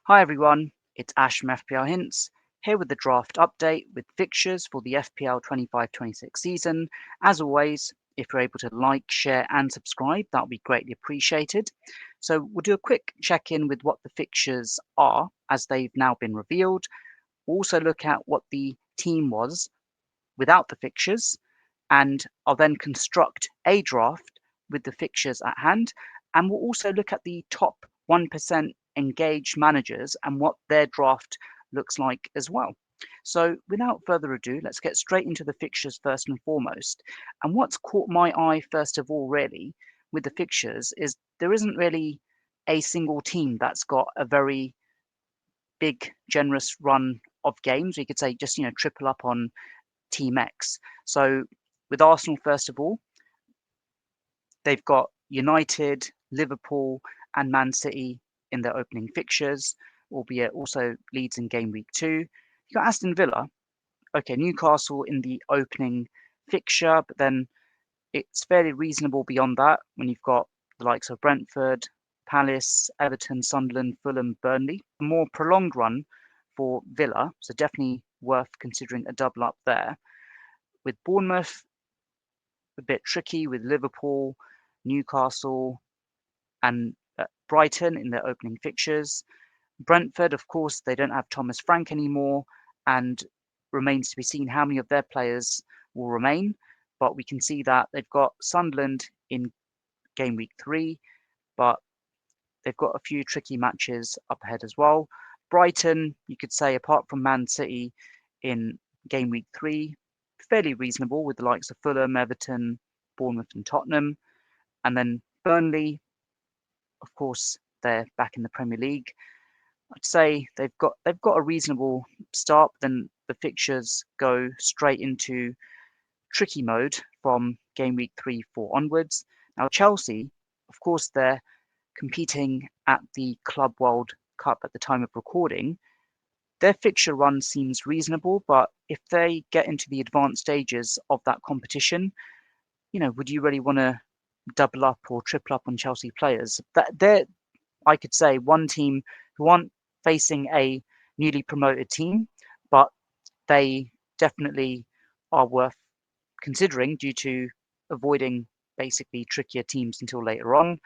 Hi everyone, it's Ash from FPL Hints, here with the draft update with fixtures for the FPL 25-26 season. As always, if you're able to like, share and subscribe, that would be greatly appreciated. So we'll do a quick check-in with what the fixtures are as they've now been revealed. We'll also look at what the team was without the fixtures, and I'll then construct a draft with the fixtures at hand. And we'll also look at the top 1% engaged managers and what their draft looks like as well. So without further ado, let's get straight into the fixtures first and foremost. And what's caught my eye first of all, really, with the fixtures is there isn't really a single team that's got a very big, generous run of games. We could say just, triple up on Team X. So with Arsenal, first of all, they've got United, Liverpool, and Man City in their opening fixtures, albeit also Leeds in game week 2. You've got Aston Villa, okay, Newcastle in the opening fixture, but then it's fairly reasonable beyond that when you've got the likes of Brentford, Palace, Everton, Sunderland, Fulham, Burnley. A more prolonged run for Villa, so definitely worth considering a double up there. With Bournemouth, a bit tricky with Liverpool, Newcastle, and Brighton in their opening fixtures. Brentford, of course, they don't have Thomas Frank anymore, and remains to be seen how many of their players will remain. But we can see that they've got Sunderland in game week 3, but they've got a few tricky matches up ahead as well. Brighton, you could say, apart from Man City in game week 3, fairly reasonable with the likes of Fulham, Everton, Bournemouth, and Tottenham. And then Burnley, of course, they're back in the Premier League. I'd say they've got a reasonable start, but then the fixtures go straight into tricky mode from game week 3-4 onwards. Now Chelsea, of course, they're competing at the Club World Cup at the time of recording. Their fixture run seems reasonable, but if they get into the advanced stages of that competition, would you really want to double up or triple up on Chelsea players? They're, I could say, one team who aren't facing a newly promoted team, but they definitely are worth considering due to avoiding basically trickier teams until later on.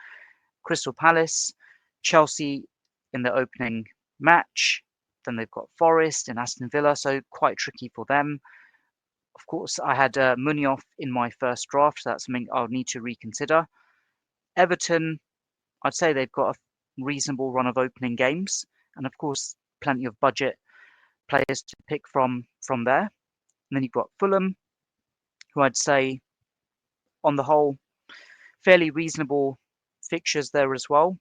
Crystal Palace, Chelsea in the opening match. Then they've got Forest and Aston Villa, so quite tricky for them. Of course, I had Munoz in my first draft, so that's something I'll need to reconsider. Everton, I'd say they've got a reasonable run of opening games, and of course, plenty of budget players to pick from there. And then you've got Fulham, who I'd say, on the whole, fairly reasonable fixtures there as well.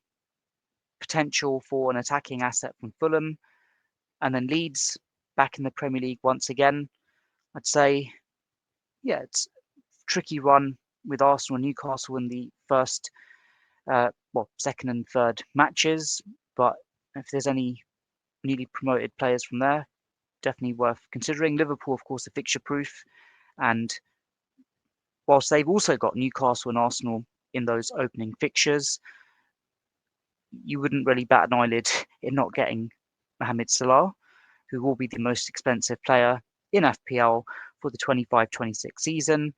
Potential for an attacking asset from Fulham. And then Leeds, back in the Premier League once again. I'd say, yeah, it's a tricky run with Arsenal and Newcastle in the first, second and third matches. But if there's any newly promoted players from there, definitely worth considering. Liverpool, of course, are fixture proof. And whilst they've also got Newcastle and Arsenal in those opening fixtures, you wouldn't really bat an eyelid in not getting Mohamed Salah, who will be the most expensive player in FPL for the 25-26 season.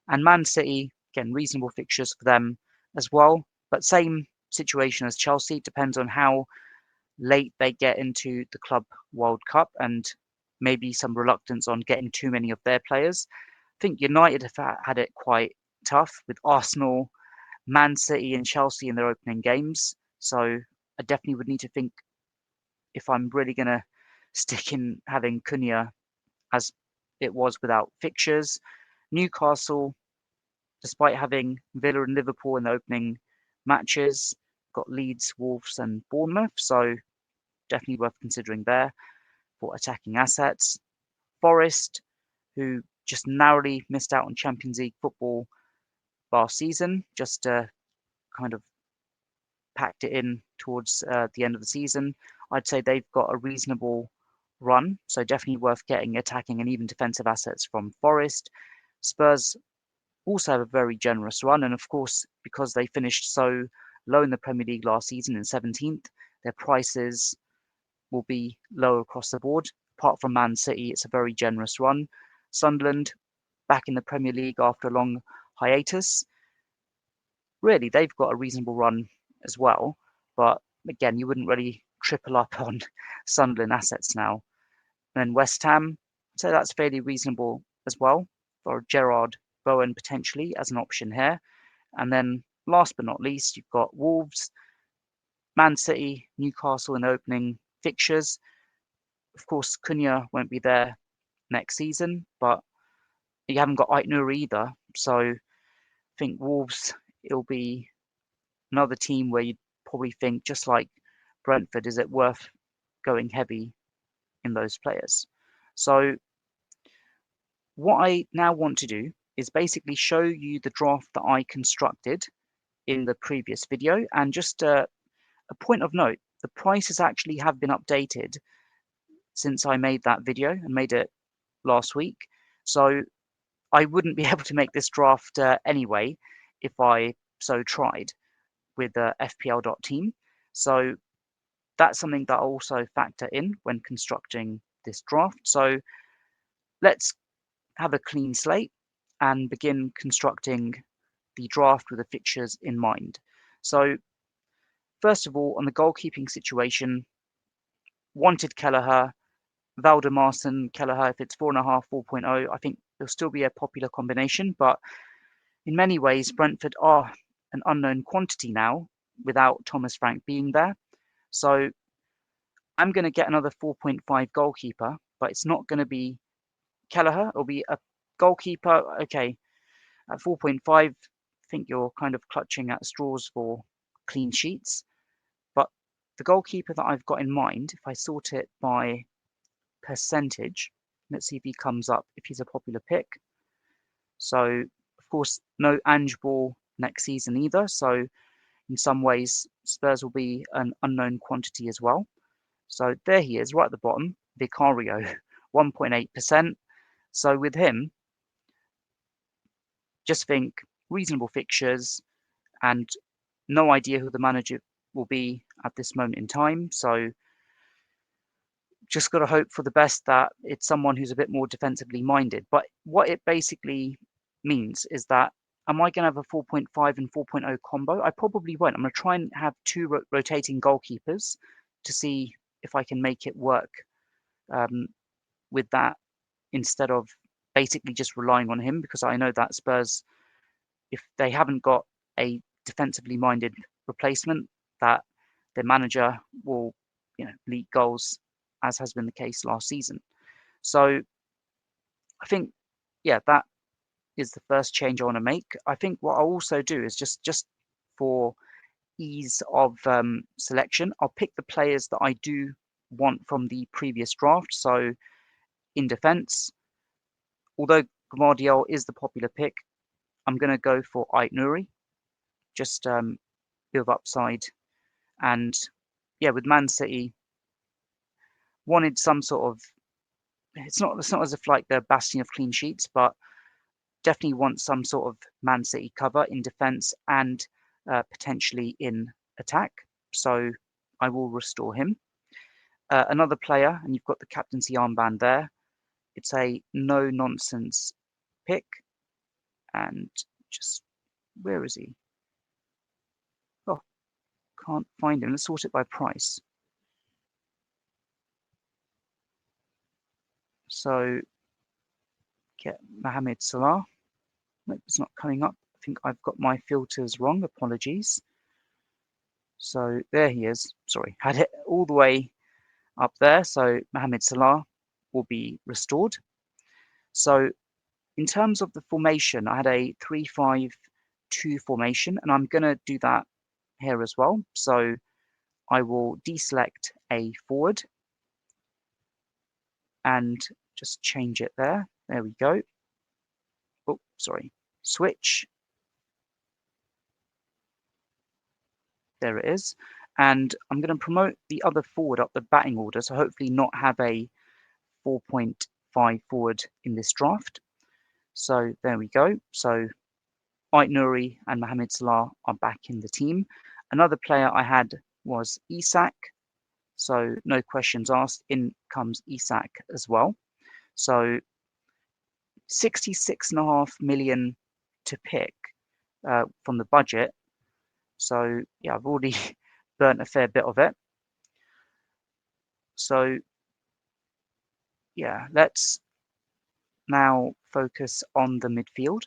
And Man City, again, reasonable fixtures for them as well. But same situation as Chelsea, depends on how late they get into the Club World Cup and maybe some reluctance on getting too many of their players. I think United have had it quite tough with Arsenal, Man City and Chelsea in their opening games. So I definitely would need to think if I'm really going to stick in having Cunha as it was without fixtures. Newcastle, despite having Villa and Liverpool in the opening matches, got Leeds, Wolves and Bournemouth. So definitely worth considering there for attacking assets. Forest, who just narrowly missed out on Champions League football last season, just kind of packed it in towards the end of the season. I'd say they've got a reasonable run, so definitely worth getting attacking and even defensive assets from Forest. Spurs also have a very generous run, and of course, because they finished so low in the Premier League last season in 17th, their prices will be lower across the board. Apart from Man City, it's a very generous run. Sunderland, back in the Premier League after a long hiatus. Really, they've got a reasonable run as well. But again, you wouldn't really triple up on Sunderland assets now. And then West Ham, so that's fairly reasonable as well for Gerard Bowen potentially as an option here. And then last but not least, you've got Wolves, Man City, Newcastle in the opening fixtures. Of course, Cunha won't be there next season, but you haven't got Aitnour either. So I think Wolves, it'll be another team where you'd probably think, just like Brentford, is it worth going heavy in those players? So what I now want to do is basically show you the draft that I constructed in the previous video. And just a point of note, the prices actually have been updated since I made that video and made it last week. So I wouldn't be able to make this draft anyway if I so tried with FPL.team. So that's something that I also factor in when constructing this draft. So let's have a clean slate and begin constructing the draft with the fixtures in mind. So first of all, on the goalkeeping situation, wanted Kelleher, Valdemarson, Kelleher. If it's 4.5, 4.0, I think there'll still be a popular combination, but in many ways, Brentford are an unknown quantity now without Thomas Frank being there. So I'm going to get another 4.5 goalkeeper, but it's not going to be Kelleher. It'll be a goalkeeper. Okay, at 4.5, I think you're kind of clutching at straws for clean sheets. But the goalkeeper that I've got in mind, if I sort it by percentage, let's see if he comes up, if he's a popular pick. So, of course, no Ange Ball next season either. So, in some ways, Spurs will be an unknown quantity as well. So, there he is, right at the bottom, Vicario, 1.8%. So, with him, just think reasonable fixtures and no idea who the manager will be at this moment in time. So, just got to hope for the best that it's someone who's a bit more defensively minded. But what it basically means is that, am I going to have a 4.5 and 4.0 combo? I probably won't. I'm going to try and have two rotating goalkeepers to see if I can make it work with that instead of basically just relying on him, because I know that Spurs, if they haven't got a defensively minded replacement, that their manager will, leak goals, as has been the case last season. So I think, that is the first change I want to make. I think what I'll also do is just for ease of selection, I'll pick the players that I do want from the previous draft. So in defence, although Gvardiol is the popular pick, I'm going to go for Aitnour, just bit of upside. And with Man City, wanted some sort of, it's not as if like they're bastion of clean sheets, but definitely want some sort of Man City cover in defence and potentially in attack. So I will restore him. Another player, and you've got the captaincy armband there. It's a no-nonsense pick. And just, where is he? Oh, can't find him. Let's sort it by price. So get Mohamed Salah. Nope, it's not coming up. I think I've got my filters wrong. Apologies. So there he is. Sorry, had it all the way up there. So Mohamed Salah will be restored. So in terms of the formation, I had a 3-5-2 formation, and I'm going to do that here as well. So I will deselect a forward and just change it there. There we go. Oh, sorry. Switch. There it is. And I'm going to promote the other forward up the batting order, so hopefully not have a 4.5 forward in this draft. So there we go. So Aitnour and Mohamed Salah are back in the team. Another player I had was Isak. So no questions asked. In comes Isak as well. So 66.5 million to pick from the budget. So yeah, I've already burnt a fair bit of it. So yeah, let's now focus on the midfield.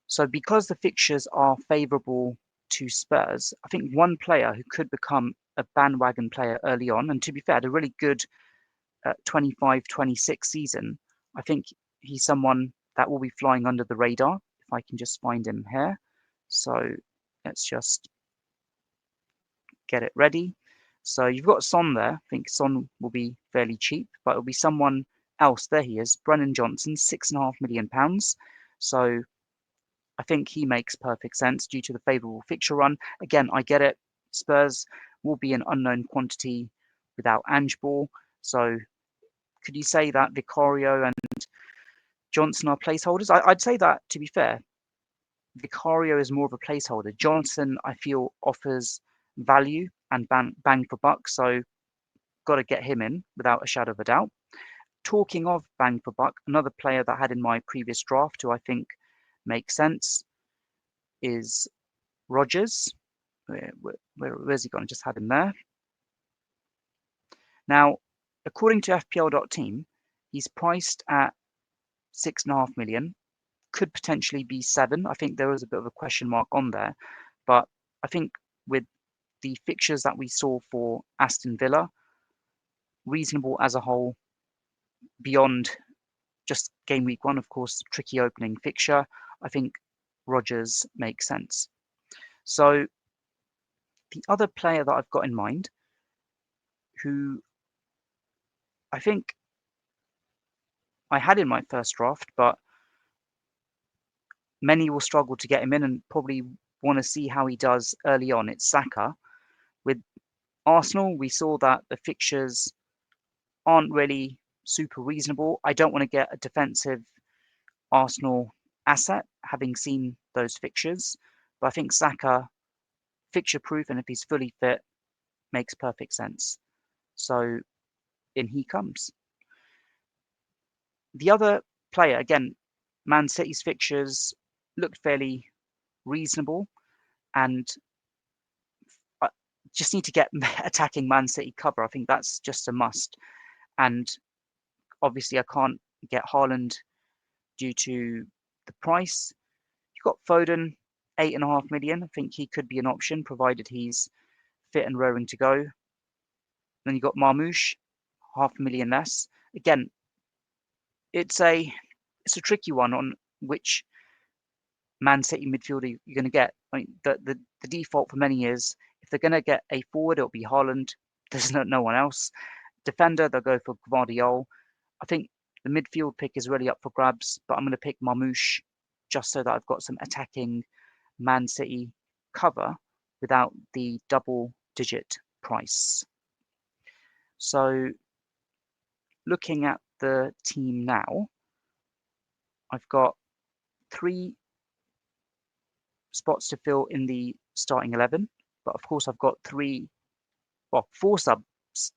So because the fixtures are favourable to Spurs, I think one player who could become a bandwagon player early on, and to be fair, had a really good 25-26 season, I think he's someone that will be flying under the radar, if I can just find him here. So let's just get it ready. So you've got Son there. I think Son will be fairly cheap, but it'll be someone else. There he is, Brennan Johnson, £6.5 million. So I think he makes perfect sense due to the favourable fixture run. Again, I get it. Spurs will be an unknown quantity without Ange Ball. So could you say that Vicario and Johnson are placeholders? I'd say that, to be fair, Vicario is more of a placeholder. Johnson, I feel, offers value and bang for buck. So got to get him in without a shadow of a doubt. Talking of bang for buck, another player that I had in my previous draft who I think makes sense is Rodgers. Where's he gone? I just had him there. Now, according to FPL.team, he's priced at 6.5 million. Could potentially be 7. I think there was a bit of a question mark on there, but I think with the fixtures that we saw for Aston Villa, reasonable as a whole, beyond just game week 1, of course, tricky opening fixture. I think Rodgers makes sense. So the other player that I've got in mind, who I think I had in my first draft, but many will struggle to get him in and probably want to see how he does early on. It's Saka. With Arsenal, we saw that the fixtures aren't really super reasonable. I don't want to get a defensive Arsenal asset, having seen those fixtures. But I think Saka, fixture proof, and if he's fully fit, makes perfect sense. So in he comes. The other player, again, Man City's fixtures looked fairly reasonable, and I just need to get attacking Man City cover. I think that's just a must. And obviously, I can't get Haaland due to the price. You've got Foden, 8.5 million. I think he could be an option provided he's fit and raring to go. Then you've got Marmoush, 500,000 less. Again, it's a tricky one on which Man City midfielder you're going to get. I mean, the default for many is if they're going to get a forward, it'll be Haaland. There's no one else. Defender, they'll go for Gvardiol. I think the midfield pick is really up for grabs, but I'm going to pick Marmoush just so that I've got some attacking Man City cover without the double-digit price. So looking at the team now, I've got 3 spots to fill in the starting 11, but of course I've got 4 subs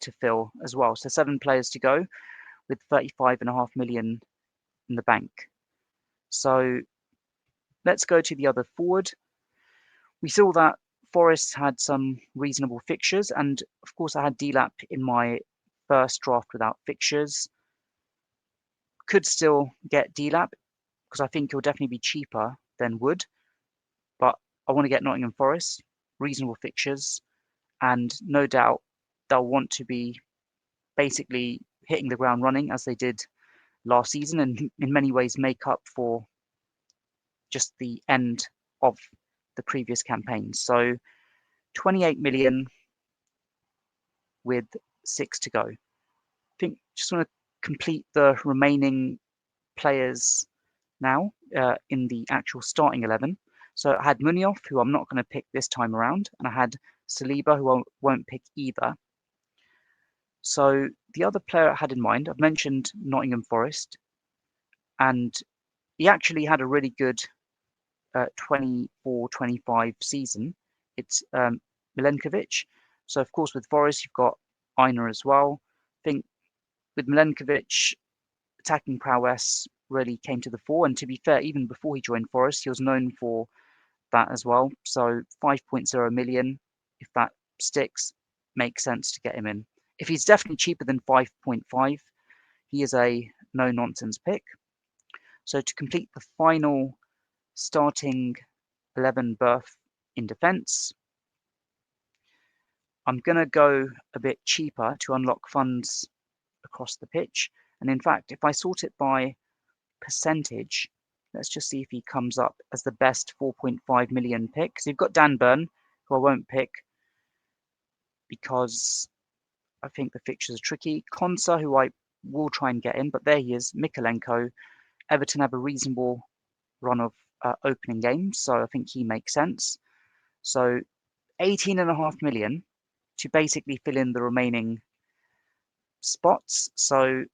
to fill as well. So 7 players to go with 35.5 million in the bank. So let's go to the other forward. We saw that Forest had some reasonable fixtures, and of course I had Delap in my first draft without fixtures. Could still get Delap because I think he'll definitely be cheaper than Wood, but I want to get Nottingham Forest, reasonable fixtures, and no doubt they'll want to be basically hitting the ground running as they did last season, and in many ways make up for just the end of the previous campaign. So 28 million with 6 to go. I think just want to complete the remaining players now in the actual starting 11. So I had Munoz, who I'm not going to pick this time around, and I had Saliba, who I won't pick either. So the other player I had in mind, I've mentioned Nottingham Forest, and he actually had a really good 24-25 season. It's Milenkovic. So of course with Forest, you've got Aina as well. I think with Milenkovic, attacking prowess really came to the fore. And to be fair, even before he joined Forest, he was known for that as well. So 5.0 million, if that sticks, makes sense to get him in. If he's definitely cheaper than 5.5, he is a no-nonsense pick. So to complete the final starting 11 berth in defence, I'm going to go a bit cheaper to unlock funds across the pitch. And in fact, if I sort it by percentage, let's just see if he comes up as the best 4.5 million pick. So you've got Dan Burn, who I won't pick because I think the fixtures are tricky. Konsa, who I will try and get in, but there he is. Mikolenko. Everton have a reasonable run of opening games, so I think he makes sense. So 18.5 million to basically fill in the remaining spots. So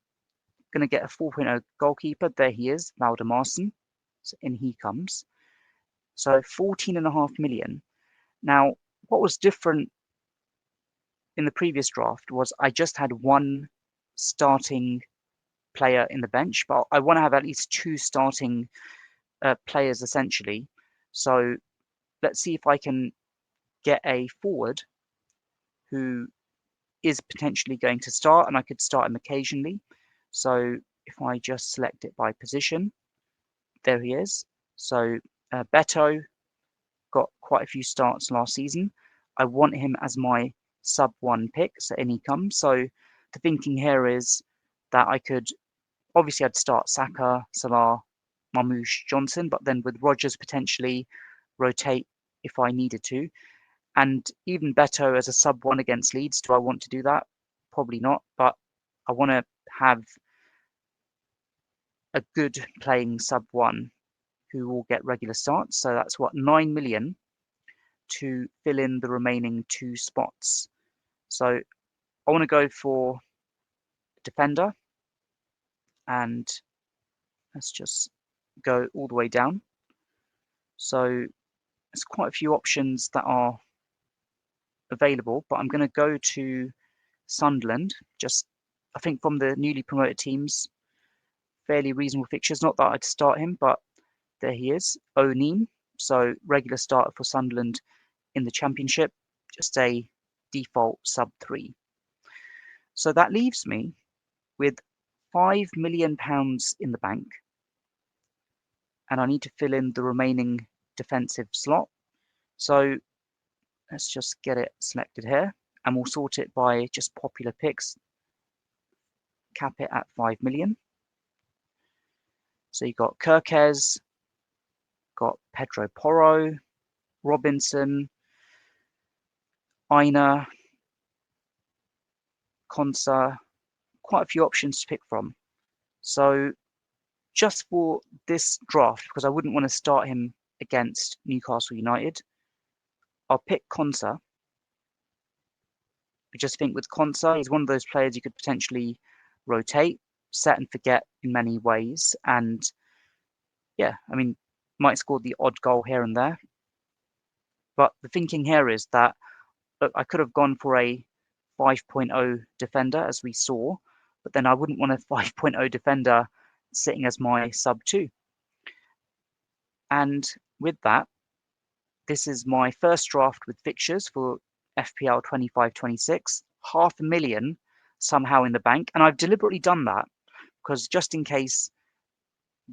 going to get a 4.0 goalkeeper. There he is, Valdemarson. So in he comes. So 14.5 million. Now, what was different in the previous draft was I just had one starting player in the bench, but I want to have at least two starting players essentially. So let's see if I can get a forward who is potentially going to start, and I could start him occasionally. So if I just select it by position, there he is. So Beto got quite a few starts last season. I want him as my sub one pick, so in he comes. So the thinking here is that I could, obviously I'd start Saka, Salah, Marmoush, Johnson, but then with Rodgers potentially rotate if I needed to. And even Beto as a sub one against Leeds, do I want to do that? Probably not, but I want to have a good playing sub one who will get regular starts. So that's what, 9 million to fill in the remaining two spots. So I want to go for defender, and let's just go all the way down. So there's quite a few options that are available, but I'm going to go to Sunderland. Just, I think from the newly promoted teams, fairly reasonable fixtures. Not that I'd start him, but there he is, O'Neill. So regular starter for Sunderland in the Championship, just a default sub 3. So that leaves me with £5 million in the bank, and I need to fill in the remaining defensive slot. So let's just get it selected here, and we'll sort it by just popular picks. Cap it at 5 million. So you've got Kirkes, got Pedro Porro, Robinson, Aina, Konsa, quite a few options to pick from. So just for this draft, because I wouldn't want to start him against Newcastle United, I'll pick Konsa. I just think with Konsa, he's one of those players you could potentially rotate, set and forget in many ways. And yeah, I mean, might score the odd goal here and there. But the thinking here is that look, I could have gone for a 5.0 defender, as we saw, but then I wouldn't want a 5.0 defender sitting as my sub 2. And with that, this is my first draft with fixtures for FPL 25-26, £500,000 somehow in the bank. And I've deliberately done that because just in case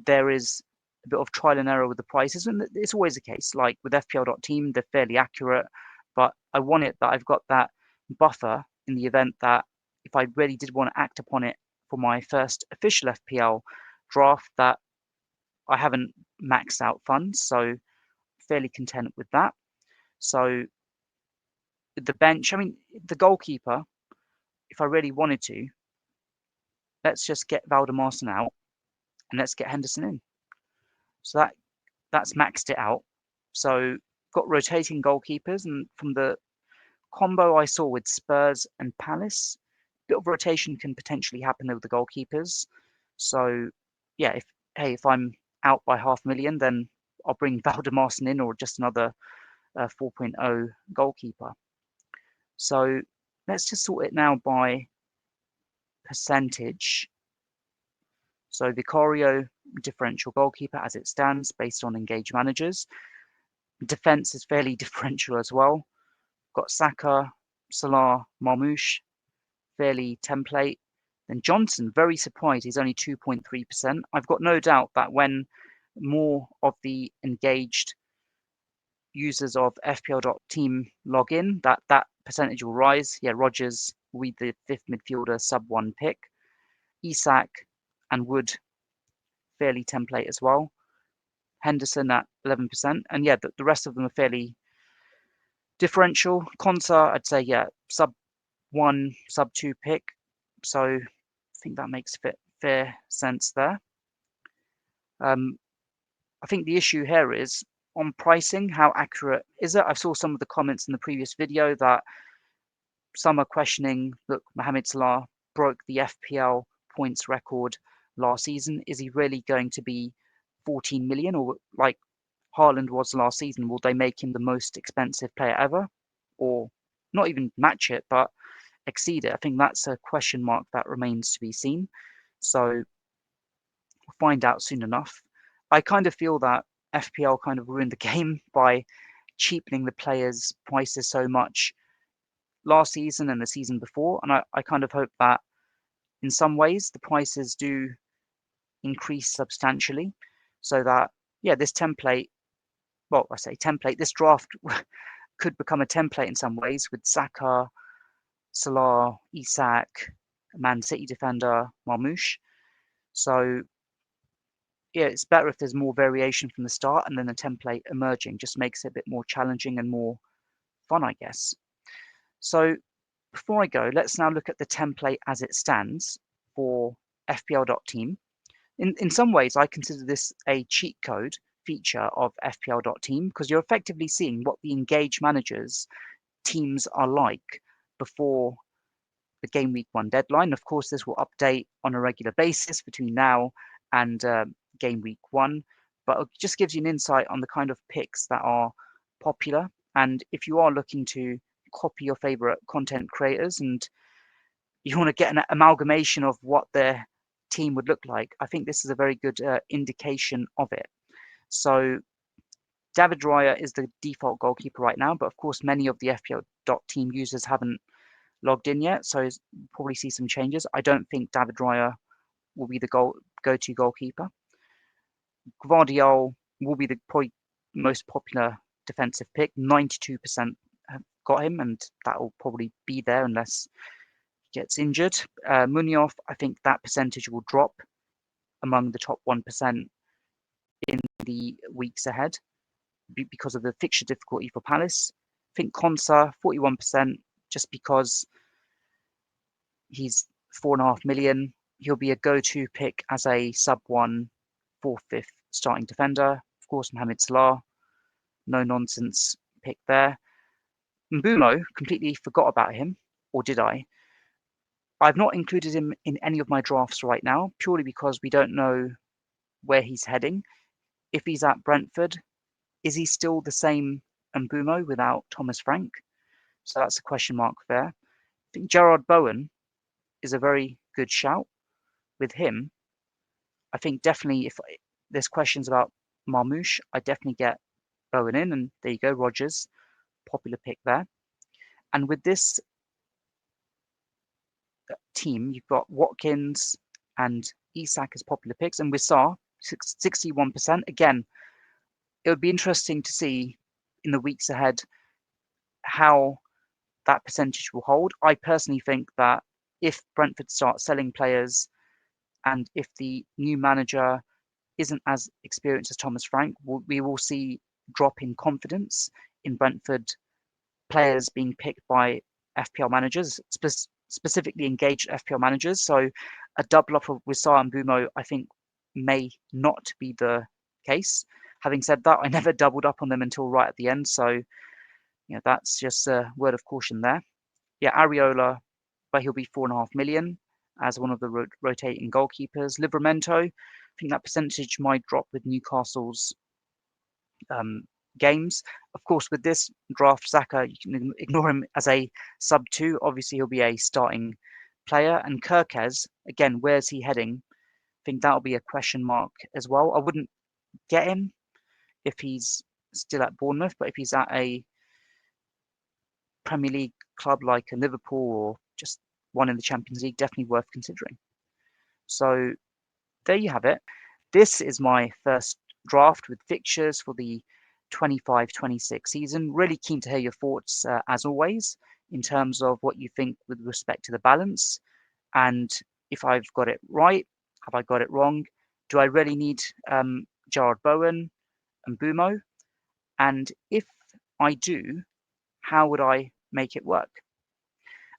there is a bit of trial and error with the prices, and it's always the case, like with FPL.team, they're fairly accurate, but I want it that I've got that buffer in the event that if I really did want to act upon it for my first official FPL draft, that I haven't maxed out funds, so fairly content with that. So the bench, I mean, the goalkeeper, if I really wanted to, let's just get Valdemarson out and let's get Henderson in. So that's maxed it out. So got rotating goalkeepers, and from the combo I saw with Spurs and Palace, a bit of rotation can potentially happen with the goalkeepers. So yeah, if I'm out by £500,000, then I'll bring Valdemarson in or just another 4.0 goalkeeper. So let's just sort it now by percentage. So Vicario, differential goalkeeper as it stands based on engaged managers. Defence is fairly differential as well. Got Saka, Salah, Marmoush, fairly template. Then Johnson, very surprised, he's only 2.3%. I've got no doubt that when more of the engaged users of FPL.team log in, that percentage will rise. Yeah, Rodgers will be the fifth midfielder, sub 1 pick. Isak and Wood, fairly template as well. Henderson at 11%. And yeah, the rest of them are fairly differential. Konsa, I'd say, yeah, sub 1, sub 2 pick. So I think that makes fair sense there. I think the issue here is on pricing, how accurate is it? I saw some of the comments in the previous video that some are questioning, look, Mohamed Salah broke the FPL points record last season. Is he really going to be 14 million, or like Haaland was last season? Will they make him the most expensive player ever, or not even match it, but exceed it? I think that's a question mark that remains to be seen. So we'll find out soon enough. I kind of feel that FPL kind of ruined the game by cheapening the players' prices so much last season and the season before. And I kind of hope that in some ways the prices do increase substantially so that, yeah, this template, well, I say template, this draft could become a template in some ways with Saka, Salah, Isak, Man City defender, Marmoush. So yeah, it's better if there's more variation from the start, and then the template emerging just makes it a bit more challenging and more fun, I guess. So before I go, let's now look at the template as it stands for FPL.team. In some ways, I consider this a cheat code feature of FPL.team because you're effectively seeing what the engaged managers teams are like before the game week 1 deadline. Of course, this will update on a regular basis between now and game week 1, but it just gives you an insight on the kind of picks that are popular. And if you are looking to copy your favorite content creators and you want to get an amalgamation of what their team would look like, I think this is a very good indication of it. So David Raya is the default goalkeeper right now, but of course many of the FPL.team users haven't logged in yet, so you'll probably see some changes. I don't think David Raya will be the go-to goalkeeper. Gvardiol will be the probably most popular defensive pick. 92% have got him, and that will probably be there unless he gets injured. Munoz, I think that percentage will drop among the top 1% in the weeks ahead because of the fixture difficulty for Palace. I think Konsa, 41%, just because he's 4.5 million. He'll be a go-to pick as a sub 1, 4th, 5th starting defender. Of course, Mohamed Salah, no nonsense pick there. Mbeumo, completely forgot about him, or did I? I've not included him in any of my drafts right now, purely because we don't know where he's heading. If he's at Brentford, is he still the same Mbeumo without Thomas Frank? So that's a question mark there. I think Gerard Bowen is a very good shout. With him, I think definitely if there's questions about Marmoush, I definitely get Bowen in, and there you go, Rodgers, popular pick there. And with this team, you've got Watkins and Isak as popular picks, and Wissar, 61%. Again, it would be interesting to see in the weeks ahead how that percentage will hold. I personally think that if Brentford start selling players and if the new manager isn't as experienced as Thomas Frank, we will see drop in confidence in Brentford players being picked by FPL managers, specifically engaged FPL managers. So a double up of Wissar and Mbeumo, I think, may not be the case. Having said that, I never doubled up on them until right at the end. So that's just a word of caution there. Yeah, Areola, but he'll be 4.5 million as one of the rotating goalkeepers. Livramento, I think that percentage might drop with Newcastle's games. Of course, with this draft, Xhaka, you can ignore him as a sub 2. Obviously, he'll be a starting player. And Kirkez, again, where's he heading? I think that'll be a question mark as well. I wouldn't get him if he's still at Bournemouth, but if he's at a Premier League club like a Liverpool or just one in the Champions League, definitely worth considering. So there you have it. This is my first draft with fixtures for the 25-26 season. Really keen to hear your thoughts, as always, in terms of what you think with respect to the balance, and if I've got it right, have I got it wrong? Do I really need Gerard Bowen and Bumo? And if I do, how would I make it work?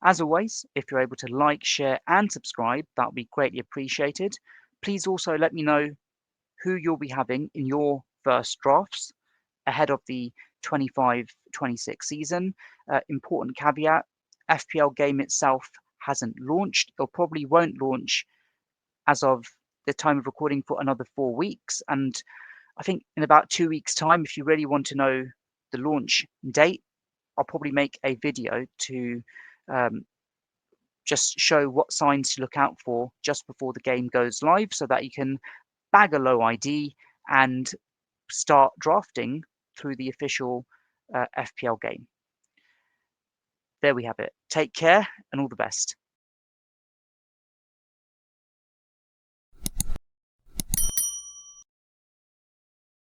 As always, if you're able to like, share, and subscribe, that would be greatly appreciated. Please also let me know who you'll be having in your first drafts ahead of the 25-26 season. Important caveat, FPL game itself hasn't launched. It probably won't launch as of the time of recording for another 4 weeks. And I think in about 2 weeks' time, if you really want to know the launch date, I'll probably make a video to just show what signs to look out for just before the game goes live so that you can bag a low ID and start drafting through the official FPL game. There we have it. Take care and all the best.